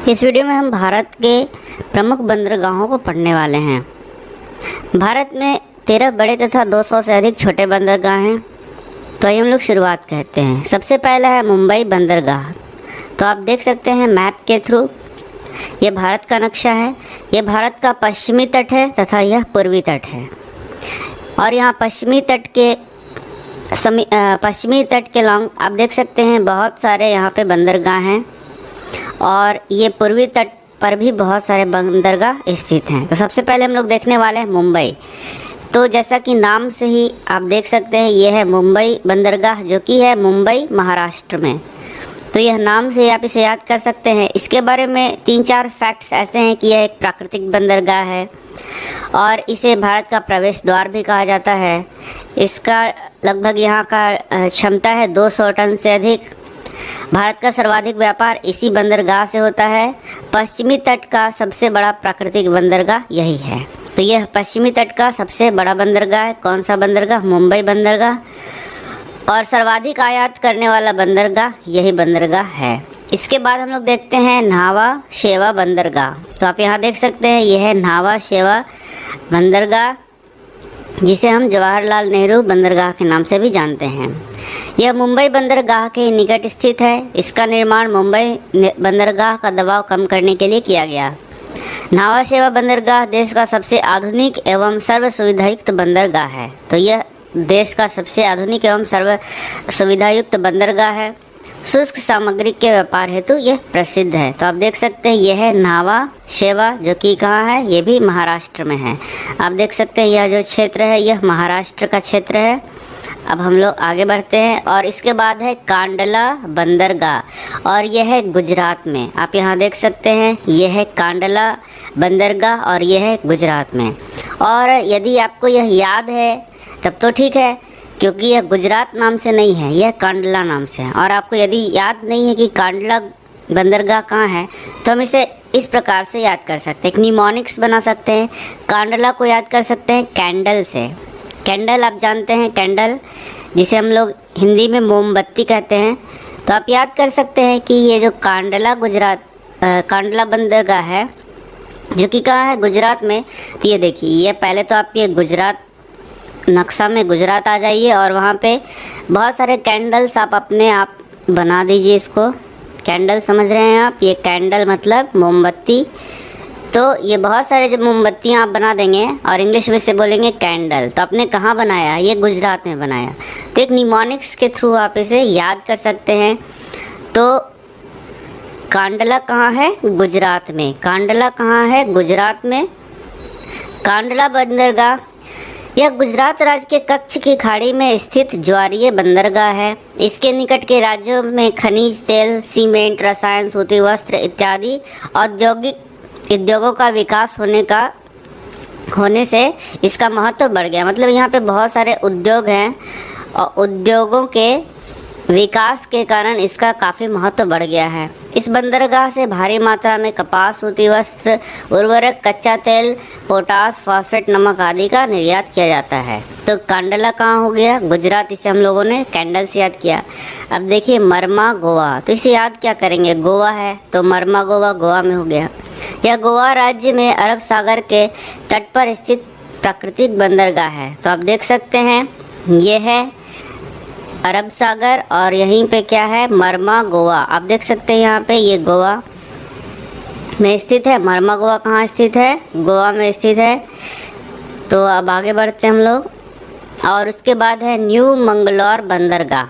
इस वीडियो में हम भारत के प्रमुख बंदरगाहों को पढ़ने वाले हैं। भारत में 13 बड़े तथा 200 से अधिक छोटे बंदरगाह हैं। तो आइए हम लोग शुरुआत कहते हैं। सबसे पहला है मुंबई बंदरगाह। तो आप देख सकते हैं मैप के थ्रू, यह भारत का नक्शा है। यह भारत का पश्चिमी तट है तथा यह पूर्वी तट है। और यहाँ पश्चिमी तट के लॉन्ग आप देख सकते हैं बहुत सारे यहाँ पे बंदरगाह हैं, और ये पूर्वी तट पर भी बहुत सारे बंदरगाह स्थित हैं। तो सबसे पहले हम लोग देखने वाले हैं मुंबई। तो जैसा कि नाम से ही आप देख सकते हैं, ये है मुंबई बंदरगाह, जो कि है मुंबई महाराष्ट्र में। तो यह नाम से आप इसे याद कर सकते हैं। इसके बारे में 3-4 फैक्ट्स ऐसे हैं कि यह एक प्राकृतिक बंदरगाह है और इसे भारत का प्रवेश द्वार भी कहा जाता है। इसका लगभग यहाँ का क्षमता है 200 टन से अधिक। भारत का सर्वाधिक व्यापार इसी बंदरगाह से होता है। पश्चिमी तट का सबसे बड़ा प्राकृतिक बंदरगाह यही है। तो यह पश्चिमी तट का सबसे बड़ा बंदरगाह है। कौन सा बंदरगाह? मुंबई बंदरगाह। और सर्वाधिक आयात करने वाला बंदरगाह यही बंदरगाह है। इसके बाद हम लोग देखते हैं न्हावा शेवा बंदरगाह। तो आप यहाँ देख सकते हैं, यह है न्हावा शेवा बंदरगाह, जिसे हम जवाहरलाल नेहरू बंदरगाह के नाम से भी जानते हैं। यह मुंबई बंदरगाह के निकट स्थित है। इसका निर्माण मुंबई बंदरगाह का दबाव कम करने के लिए किया गया। न्हावा शेवा बंदरगाह देश का सबसे आधुनिक एवं सर्व सुविधायुक्त बंदरगाह है। तो यह देश का सबसे आधुनिक एवं सर्व सुविधायुक्त बंदरगाह है। शुष्क सामग्री के व्यापार हेतु यह प्रसिद्ध है। तो आप देख सकते हैं, यह है न्हावा शेवा, जो कि कहाँ है? ये भी महाराष्ट्र में है। आप देख सकते हैं यह जो क्षेत्र है यह महाराष्ट्र का क्षेत्र है। अब हम लोग आगे बढ़ते हैं और इसके बाद है कांडला बंदरगाह, और यह है गुजरात में। आप यहाँ देख सकते हैं, यह है कांडला बंदरगाह और यह है गुजरात में। और यदि आपको यह याद है तब तो ठीक है, क्योंकि यह गुजरात नाम से नहीं है, यह कांडला नाम से है। और आपको यदि याद नहीं है कि कांडला बंदरगाह कहाँ है, तो हम इसे इस प्रकार से याद कर सकते हैं, एक निमोनिक्स बना सकते हैं। कांडला को याद कर सकते हैं कैंडल से। कैंडल आप जानते हैं, कैंडल जिसे हम लोग हिंदी में मोमबत्ती कहते हैं। तो आप याद कर सकते हैं कि ये जो कांडला बंदरगाह है, जो कि कहाँ है? गुजरात में। तो ये देखिए, ये पहले तो आप ये गुजरात नक्शा में गुजरात आ जाइए और वहाँ पे बहुत सारे कैंडल्स आप अपने आप बना दीजिए। इसको कैंडल समझ रहे हैं आप? ये कैंडल मतलब मोमबत्ती। तो ये बहुत सारे जब मोमबत्तियाँ आप बना देंगे और इंग्लिश में से बोलेंगे कैंडल, तो आपने कहाँ बनाया? ये गुजरात में बनाया। तो एक निमोनिक्स के थ्रू आप इसे याद कर सकते हैं। तो कांडला कहाँ है? गुजरात में। कांडला कहाँ है? गुजरात में। कांडला बंदरगाह यह गुजरात राज्य के कच्छ की खाड़ी में स्थित ज्वारीय बंदरगाह है। इसके निकट के राज्यों में खनिज तेल, सीमेंट, रसायन, सूती वस्त्र इत्यादि उद्योगों का विकास होने से इसका महत्व बढ़ गया। मतलब यहाँ पे बहुत सारे उद्योग हैं और उद्योगों के विकास के कारण इसका काफ़ी महत्व बढ़ गया है। इस बंदरगाह से भारी मात्रा में कपास, सूती वस्त्र, उर्वरक, कच्चा तेल, पोटास, फॉस्फेट, नमक आदि का निर्यात किया जाता है। तो कांडला कहाँ हो गया? गुजरात। इसे हम लोगों ने कैंडल से याद किया। अब देखिए मरमा गोवा। तो इसे याद क्या करेंगे? गोवा है, तो मरमा गोवा गोवा में हो गया। यह गोवा राज्य में अरब सागर के तट पर स्थित प्राकृतिक बंदरगाह है। तो आप देख सकते हैं, यह है अरब सागर और यहीं पे क्या है? मरमा गोवा। आप देख सकते हैं यहाँ पे ये गोवा में स्थित है। मरमा गोवा कहाँ स्थित है? गोवा में स्थित है। तो अब आगे बढ़ते हैं हम लोग। और उसके बाद है न्यू मंगलौर बंदरगाह।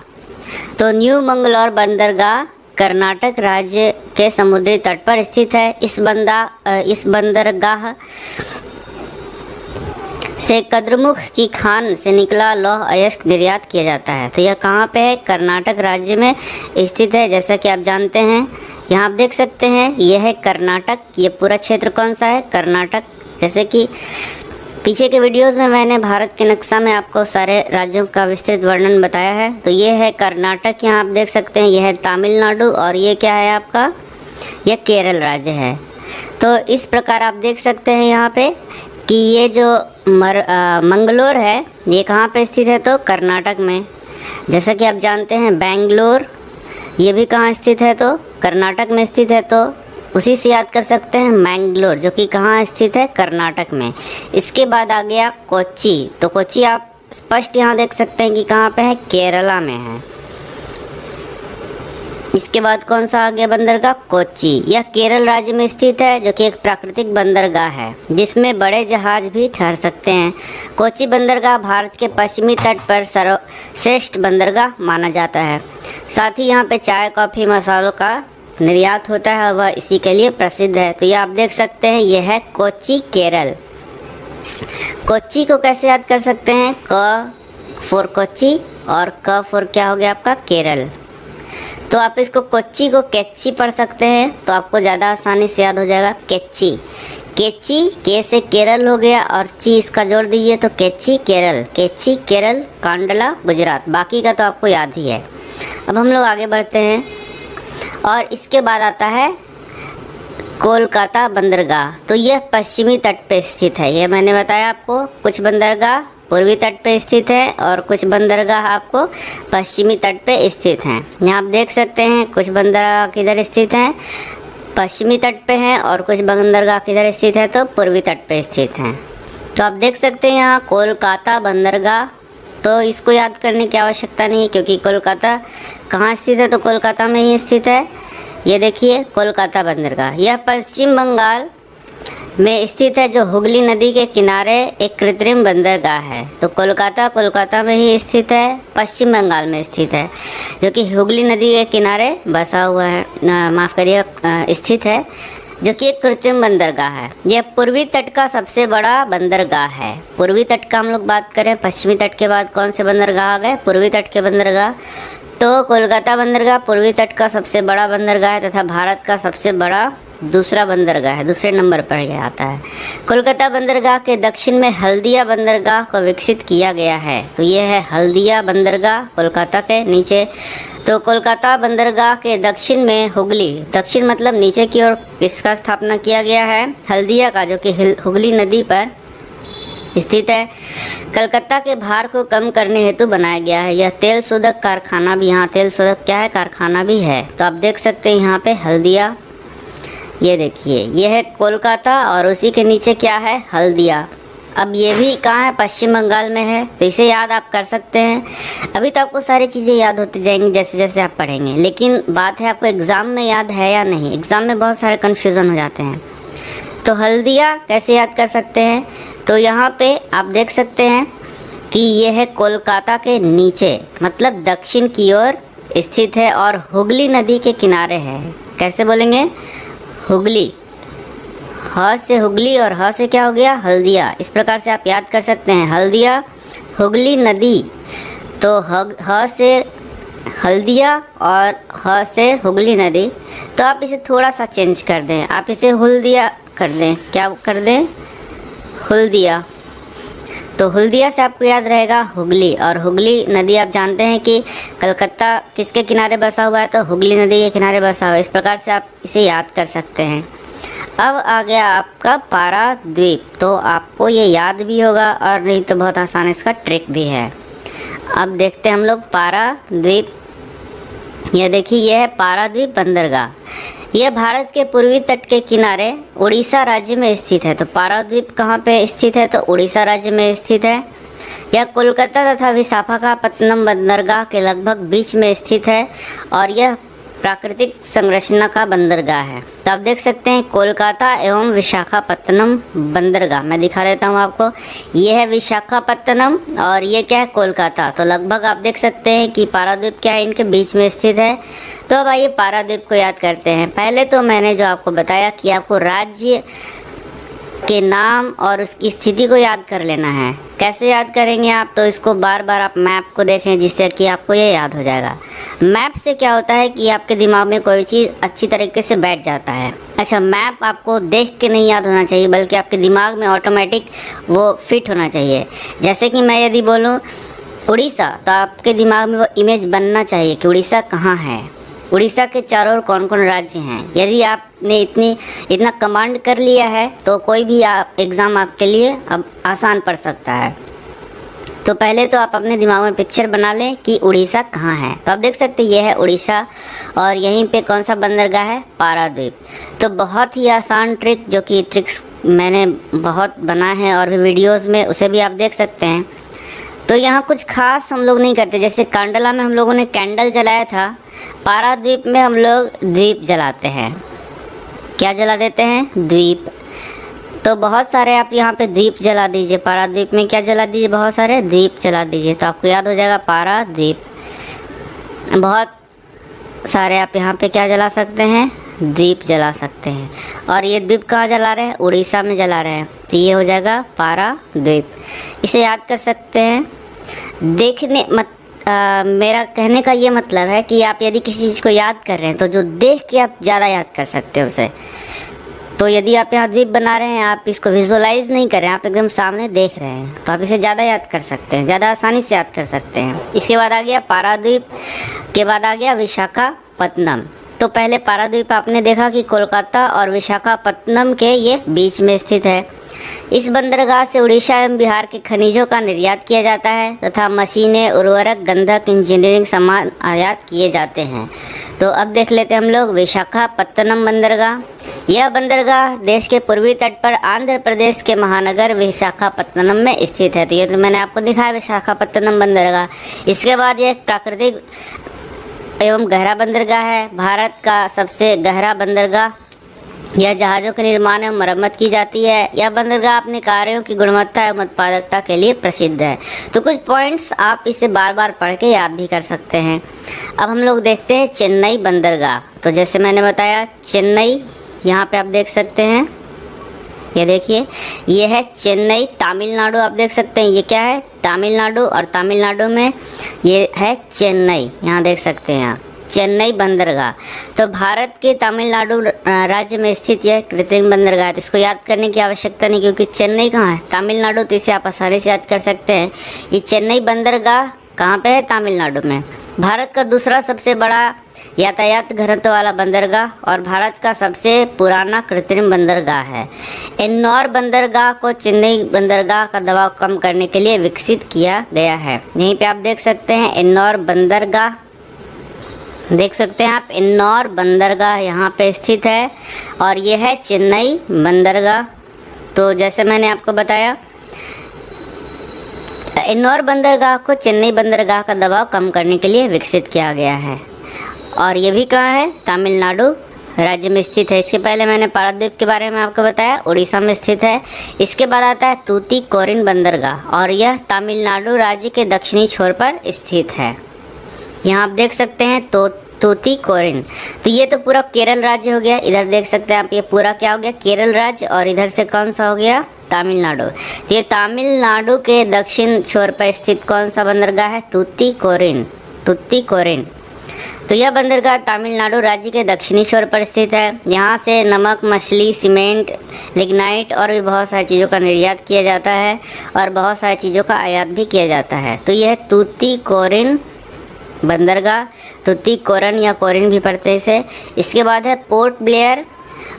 तो न्यू मंगलौर बंदरगाह कर्नाटक राज्य के समुद्री तट पर स्थित है। इस बंदरगाह से कद्रमुख की खान से निकला लौह अयस्क निर्यात किया जाता है। तो यह कहाँ पे है? कर्नाटक राज्य में स्थित है। जैसा कि आप जानते हैं, यहाँ आप देख सकते हैं, यह है कर्नाटक। ये पूरा क्षेत्र कौन सा है? कर्नाटक। जैसे कि पीछे के वीडियोस में मैंने भारत के नक्शा में आपको सारे राज्यों का विस्तृत वर्णन बताया है। तो ये है कर्नाटक, यहाँ आप देख सकते हैं। यह है तमिलनाडु और ये क्या है आपका? यह केरल राज्य है। तो इस प्रकार आप देख सकते हैं यहाँ पे कि ये जो मंगलोर है ये कहाँ पे स्थित है? तो कर्नाटक में। जैसा कि आप जानते हैं बेंगलोर, ये भी कहाँ स्थित है? तो कर्नाटक में स्थित है। तो उसी से याद कर सकते हैं मैंगलोर, जो कि कहाँ स्थित है, कर्नाटक में। इसके बाद आ गया कोच्चि, तो कोच्चि आप स्पष्ट यहाँ देख सकते हैं कि कहाँ पे है, केरला में है। इसके बाद कौन सा आ गया बंदरगाह, कोच्चि। यह केरल राज्य में स्थित है, जो कि एक प्राकृतिक बंदरगाह है जिसमें बड़े जहाज भी ठहर सकते हैं। कोच्चि बंदरगाह भारत के पश्चिमी तट पर सर्वश्रेष्ठ बंदरगाह माना जाता है। साथ ही यहाँ पे चाय, कॉफ़ी, मसालों का निर्यात होता है, वह इसी के लिए प्रसिद्ध है। तो ये आप देख सकते हैं, यह है कोच्चि, केरल। कोच्चि को कैसे याद कर सकते हैं, क फॉर कोच्चि और क फॉर क्या हो गया आपका, केरल। तो आप इसको कोच्चि को केच्ची पढ़ सकते हैं, तो आपको ज़्यादा आसानी से याद हो जाएगा, केच्ची। केच्ची, के से केरल हो गया और ची इसका जोड़ दीजिए तो केच्ची केरल। केच्ची केरल, कांडला गुजरात। बाकी का तो आपको याद ही है। अब हम लोग आगे बढ़ते हैं और इसके बाद आता है कोलकाता बंदरगाह। तो यह पश्चिमी तट पे स्थित है। यह मैंने बताया आपको, कुछ बंदरगाह पूर्वी तट पे स्थित है और कुछ बंदरगाह आपको पश्चिमी तट पे स्थित हैं। यहाँ आप देख सकते हैं कुछ बंदरगाह किधर स्थित हैं, पश्चिमी तट पे हैं, और कुछ बंदरगाह किधर स्थित है, तो पूर्वी तट पे स्थित हैं। तो आप देख सकते हैं यहाँ कोलकाता बंदरगाह, तो इसको याद करने की आवश्यकता नहीं है क्योंकि कोलकाता कहाँ स्थित है, तो कोलकाता में ही स्थित है। ये देखिए कोलकाता बंदरगाह, यह पश्चिम बंगाल में स्थित है, जो हुगली नदी के किनारे एक कृत्रिम बंदरगाह है। तो कोलकाता में ही स्थित है, पश्चिम बंगाल में स्थित है, जो कि हुगली नदी के किनारे बसा हुआ है, माफ़ करिए स्थित है, जो कि एक कृत्रिम बंदरगाह है। यह पूर्वी तट का सबसे बड़ा बंदरगाह है। पूर्वी तट का हम लोग बात करें, पश्चिमी तट के बाद कौन से बंदरगाह आ गए, पूर्वी तट के बंदरगाह। तो कोलकाता बंदरगाह पूर्वी तट का सबसे बड़ा बंदरगाह है तथा भारत का सबसे बड़ा दूसरा बंदरगाह है, दूसरे नंबर पर यह आता है। कोलकाता बंदरगाह के दक्षिण में हल्दिया बंदरगाह को विकसित किया गया है। तो यह है हल्दिया बंदरगाह कोलकाता के नीचे। तो कोलकाता बंदरगाह के दक्षिण में हुगली, दक्षिण मतलब नीचे की ओर, इसका स्थापना किया गया है हल्दिया का, जो कि हुगली नदी पर स्थित है। कलकत्ता के भार को कम करने हेतु बनाया गया है। यह तेल शोधक कारखाना भी, यहाँ तेल शोधक क्या है, कारखाना भी है। तो आप देख सकते हैं यहाँ पे हल्दिया, ये देखिए यह है कोलकाता और उसी के नीचे क्या है, हल्दिया। अब ये भी कहाँ है, पश्चिम बंगाल में है। तो इसे याद आप कर सकते हैं। अभी तो आपको सारी चीज़ें याद होती जाएंगी जैसे जैसे आप पढ़ेंगे, लेकिन बात है आपको एग्ज़ाम में याद है या नहीं। एग्ज़ाम में बहुत सारे कन्फ्यूज़न हो जाते हैं। तो हल्दिया कैसे याद कर सकते हैं, तो यहाँ पे आप देख सकते हैं कि यह है कोलकाता के नीचे, मतलब दक्षिण की ओर स्थित है और हुगली नदी के किनारे है। कैसे बोलेंगे, हुगली, ह से हुगली और ह से क्या हो गया, हल्दिया। इस प्रकार से आप याद कर सकते हैं, हल्दिया हुगली नदी। तो ह से हल्दिया और ह से हुगली नदी। तो आप इसे थोड़ा सा चेंज कर दें, आप इसे हुल्दिया कर दें। क्या कर दें, हुल्दिया। तो हुल्दिया से आपको याद रहेगा हुगली, और हुगली नदी आप जानते हैं कि कलकत्ता किसके किनारे बसा हुआ है, तो हुगली नदी के किनारे बसा हुआ है। इस प्रकार से आप इसे याद कर सकते हैं। अब आ गया आपका पाराद्वीप। तो आपको ये याद भी होगा और नहीं तो बहुत आसान इसका ट्रिक भी है। अब देखते हैं हम लोग पाराद्वीप। यह देखिए यह है पाराद्वीप बंदरगाह। यह भारत के पूर्वी तट के किनारे उड़ीसा राज्य में स्थित है। तो पाराद्वीप कहाँ पे स्थित है, तो उड़ीसा राज्य में स्थित है। यह कोलकाता तथा विशाखापत्तनम बंदरगाह के लगभग बीच में स्थित है और यह प्राकृतिक संरचना का बंदरगाह है। तो आप देख सकते हैं कोलकाता एवं विशाखापत्तनम बंदरगाह। मैं दिखा देता हूँ आपको, ये है विशाखापत्तनम और ये क्या है, कोलकाता। तो लगभग आप देख सकते हैं कि पाराद्वीप क्या है, इनके बीच में स्थित है। तो अब आइए पाराद्वीप को याद करते हैं। पहले तो मैंने जो आपको बताया कि आपको राज्य के नाम और उसकी स्थिति को याद कर लेना है। कैसे याद करेंगे आप, तो इसको बार बार आप मैप को देखें जिससे कि आपको ये याद हो जाएगा। मैप से क्या होता है कि आपके दिमाग में कोई चीज़ अच्छी तरीके से बैठ जाता है। अच्छा, मैप आपको देख के नहीं याद होना चाहिए बल्कि आपके दिमाग में ऑटोमेटिक वो फिट होना चाहिए। जैसे कि मैं यदि बोलूँ उड़ीसा, तो आपके दिमाग में वो इमेज बनना चाहिए कि उड़ीसा कहाँ है, उड़ीसा के चारों ओर कौन कौन राज्य हैं। यदि आपने इतना कमांड कर लिया है तो कोई भी एग्ज़ाम आपके लिए अब आसान पड़ सकता है। तो पहले तो आप अपने दिमाग में पिक्चर बना लें कि उड़ीसा कहाँ है। तो आप देख सकते हैं ये है उड़ीसा और यहीं पे कौन सा बंदरगाह है, पारादीप। तो बहुत ही आसान ट्रिक, जो कि ट्रिक्स मैंने बहुत बनाए हैं और भी वीडियोस में, उसे भी आप देख सकते हैं। तो यहाँ कुछ खास हम लोग नहीं करते, जैसे कांडला में हम लोगों ने कैंडल जलाया था, पारादीप में हम लोग द्वीप जलाते हैं। क्या जला देते हैं, द्वीप। तो बहुत सारे आप यहाँ पे द्वीप जला दीजिए, पारादीप में क्या जला दीजिए, बहुत सारे द्वीप जला दीजिए, तो आपको याद हो जाएगा पारादीप। बहुत सारे आप यहाँ पे क्या जला सकते हैं, द्वीप जला सकते हैं। और ये द्वीप कहाँ जला रहे हैं, उड़ीसा में जला रहे हैं, तो ये हो जाएगा पारादीप। इसे याद कर सकते हैं। देखने मेरा कहने का ये मतलब है कि आप यदि किसी चीज़ को याद कर रहे हैं तो जो देख के आप ज़्यादा याद कर सकते हो उसे। तो यदि आप यहाँ द्वीप बना रहे हैं, आप इसको विजुअलाइज नहीं कर रहे हैं, आप एकदम सामने देख रहे हैं, तो आप इसे ज़्यादा याद कर सकते हैं, ज़्यादा आसानी से याद कर सकते हैं। इसके बाद आ गया पारादीप, के बाद आ गया विशाखापत्तनम। तो पहले पारादीप आपने देखा कि कोलकाता और विशाखापत्तनम के ये बीच में स्थित है। इस बंदरगाह से उड़ीसा एवं बिहार के खनिजों का निर्यात किया जाता है तथा मशीनें, उर्वरक, गंधक, इंजीनियरिंग सामान आयात किए जाते हैं। तो अब देख लेते हैं हम लोग विशाखापत्तनम बंदरगाह। यह बंदरगाह देश के पूर्वी तट पर आंध्र प्रदेश के महानगर विशाखापत्तनम में स्थित है। तो ये तो मैंने आपको दिखाया विशाखापत्तनम बंदरगाह। इसके बाद यह एक प्राकृतिक एवं गहरा बंदरगाह है, भारत का सबसे गहरा बंदरगाह। यह जहाज़ों के निर्माण एवं मरम्मत की जाती है। यह बंदरगाह अपने कार्यों की गुणवत्ता एवं उत्पादकता के लिए प्रसिद्ध है। तो कुछ पॉइंट्स आप इसे बार बार पढ़ के याद भी कर सकते हैं। अब हम लोग देखते हैं चेन्नई बंदरगाह। तो जैसे मैंने बताया चेन्नई, यहाँ पे आप देख सकते हैं, ये देखिए ये है चेन्नई, तमिलनाडु। आप देख सकते हैं ये क्या है, तमिलनाडु, और तमिलनाडु में ये है चेन्नई, यहाँ देख सकते हैं आप चेन्नई बंदरगाह। तो भारत के तमिलनाडु राज्य में स्थित यह कृत्रिम बंदरगाह है। तो इसको याद करने की आवश्यकता नहीं, क्योंकि चेन्नई कहाँ है, तमिलनाडु, तो इसे आप आसानी से याद कर सकते हैं। ये चेन्नई बंदरगाह कहाँ पे है, तमिलनाडु में। भारत का दूसरा सबसे बड़ा यातायात घनत्व वाला बंदरगाह और भारत का सबसे पुराना कृत्रिम बंदरगाह है। एन्नौर बंदरगाह को चेन्नई बंदरगाह का दबाव कम करने के लिए विकसित किया गया है। यहीं पे आप देख सकते हैं एन्नौर बंदरगाह, देख सकते हैं आप एन्नौर बंदरगाह यहाँ पे स्थित है, और ये है चेन्नई बंदरगाह। तो जैसे मैंने आपको बताया एन्नौर बंदरगाह को चेन्नई बंदरगाह का दबाव कम करने के लिए विकसित किया गया है, और ये भी कहाँ है, तमिलनाडु राज्य में स्थित है। इसके पहले मैंने पारादीप के बारे में आपको बताया, उड़ीसा में स्थित है। इसके बाद आता है तूतीकोरिन बंदरगाह, और यह तमिलनाडु राज्य के दक्षिणी छोर पर स्थित है। यहाँ आप देख सकते हैं तूतीकोरिन। तो ये तो पूरा केरल राज्य हो गया। इधर देख सकते हैं आप, ये पूरा क्या हो गया, केरल राज्य, और इधर से कौन सा हो गया, तमिलनाडु। तो ये तमिलनाडु के दक्षिण छोर पर स्थित कौन सा बंदरगाह है, तूतीकोरिन, तूतीकोरिन। तो यह बंदरगाह तमिलनाडु राज्य के दक्षिणी छोर पर स्थित है। यहाँ से नमक, मछली, सीमेंट, लिग्नाइट और भी बहुत सारी चीज़ों का निर्यात किया जाता है, और बहुत सारी चीज़ों का आयात भी किया जाता है। तो यह तूतीकोरिन बंदरगाह, तूतीकोरन या कोरिन भी पढ़ते हैं इसे। इसके बाद है पोर्ट ब्लेयर,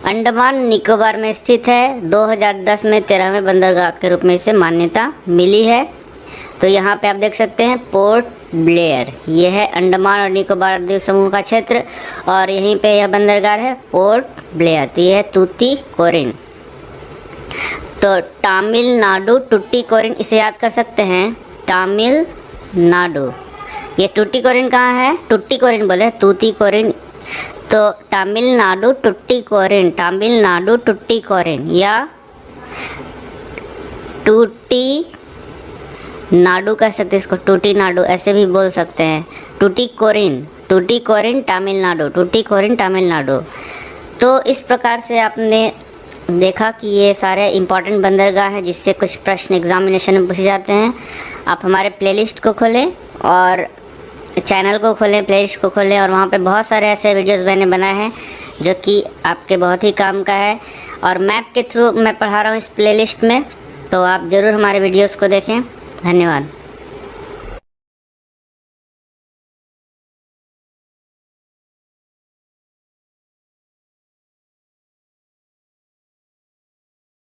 अंडमान निकोबार में स्थित है। 2010 में 13वें बंदरगाह के रूप में इसे मान्यता मिली है। तो यहाँ पे आप देख सकते हैं पोर्ट ब्लेयर, ये है अंडमान और निकोबार द्वीप समूह का क्षेत्र, और यहीं पे यह बंदरगाह है पोर्ट ब्लेयर। तो ये है तूतीकोरिन। तो तमिलनाडु टुटीकोरिन, इसे याद कर सकते हैं, तमिलनाडु। ये टुटीकोरिन कहाँ है, टुटीकोरिन बोले, तूतीकोरिन। तो तमिलनाडु टुटीकोरिन, तमिलनाडु टुटीकोरिन या टूटी नाडु कह सकते हैं इसको, टूटी नाडु ऐसे भी बोल सकते हैं। टूटीकोरिन, टूटीकोरिन तमिलनाडु, टूटीकोरिन तमिलनाडु। तो इस प्रकार से आपने देखा कि ये सारे इम्पॉर्टेंट बंदरगाह हैं जिससे कुछ प्रश्न एग्जामिनेशन में पूछे जाते हैं। आप हमारे प्लेलिस्ट को खोलें और चैनल को खोलें, प्लेलिस्ट को खोलें, और वहाँ पे बहुत सारे ऐसे वीडियोस मैंने बनाए हैं जो कि आपके बहुत ही काम का है, और मैप के थ्रू मैं पढ़ा रहा हूँ इस प्लेलिस्ट में। तो आप ज़रूर हमारे वीडियोस को देखें। धन्यवाद।